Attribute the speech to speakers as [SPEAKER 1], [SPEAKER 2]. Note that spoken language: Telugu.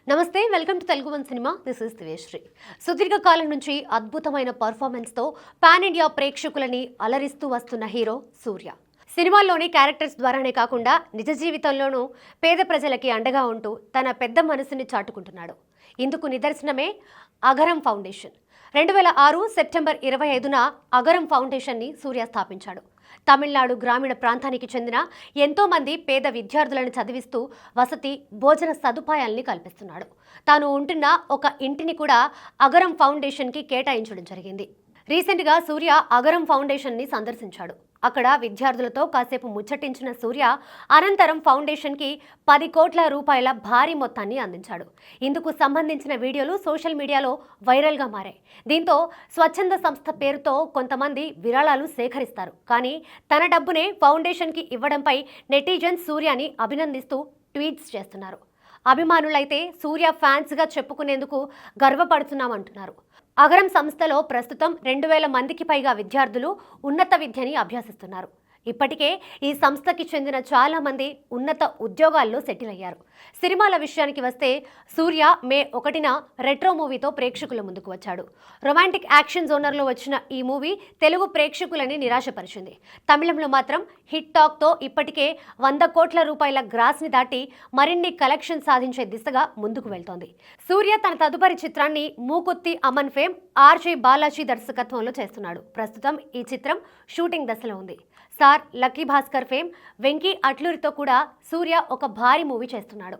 [SPEAKER 1] నమస్తే, welcome to Telugu one cinema. This is Diveshri. సుదీర్ఘకాలం నుంచి అద్భుతమైన పర్ఫార్మెన్స్తో పాన్ ఇండియా ప్రేక్షకులని అలరిస్తూ వస్తున్న హీరో సూర్య. సినిమాల్లోని క్యారెక్టర్స్ ద్వారానే కాకుండా నిజ జీవితంలోనూ పేద ప్రజలకి అండగా ఉంటూ తన పెద్ద మనసుని చాటుకుంటున్నాడు. ఇందుకు నిదర్శనమే అగరం ఫౌండేషన్. 2006 సెప్టెంబర్ 25న అగరం ఫౌండేషన్ని సూర్య స్థాపించాడు. తమిళనాడు గ్రామీణ ప్రాంతానికి చెందిన ఎంతోమంది పేద విద్యార్థులను చదివిస్తూ వసతి, భోజన సదుపాయాల్ని కల్పిస్తున్నాడు. తాను ఉంటున్న ఒక ఇంటిని కూడా అగరం ఫౌండేషన్కి కేటాయించడం జరిగింది. రీసెంట్గా సూర్య అగరం ఫౌండేషన్ని సందర్శించాడు. అక్కడ విద్యార్థులతో కాసేపు ముచ్చటించిన సూర్య అనంతరం ఫౌండేషన్కి 10 కోట్ల రూపాయల భారీ మొత్తాన్ని అందించాడు. ఇందుకు సంబంధించిన వీడియోలు సోషల్ మీడియాలో వైరల్గా మారాయి. దీంతో స్వచ్ఛంద సంస్థ పేరుతో కొంతమంది విరాళాలు సేకరిస్తారు. కానీ తన డబ్బునే ఫౌండేషన్కి ఇవ్వడంపై నెటిజన్స్ సూర్యని అభినందిస్తూ ట్వీట్స్ చేస్తున్నారు. అభిమానులైతే సూర్య ఫ్యాన్స్గా చెప్పుకునేందుకు గర్వపడుతున్నామంటున్నారు. అగరం సంస్థలో ప్రస్తుతం 2000 మందికి పైగా విద్యార్థులు ఉన్నత విద్యని అభ్యసిస్తున్నారు. ఇప్పటికే ఈ సంస్థకి చెందిన చాలా మంది ఉన్నత ఉద్యోగాల్లో సెటిల్ అయ్యారు. సినిమాల విషయానికి వస్తే సూర్య మే 1న రెట్రో మూవీతో ప్రేక్షకుల ముందుకు వచ్చాడు. రొమాంటిక్ యాక్షన్ జోనర్లో వచ్చిన ఈ మూవీ తెలుగు ప్రేక్షకులని నిరాశపరిచింది. తమిళంలో మాత్రం హిట్ టాక్తో ఇప్పటికే 100 కోట్ల రూపాయల గ్రాస్ని దాటి మరిన్ని కలెక్షన్ సాధించే దిశగా ముందుకు వెళ్తోంది. సూర్య తన తదుపరి చిత్రాన్ని మూకుత్తి అమన్ ఫేమ్ ఆర్జే బాలాజీ దర్శకత్వంలో చేస్తున్నాడు. ప్రస్తుతం ఈ చిత్రం షూటింగ్ దశలో ఉంది. Sir Lucky Baskhar fame Venky అట్లూరితో కూడా సూర్య ఒక భారీ మూవీ చేస్తున్నాడు.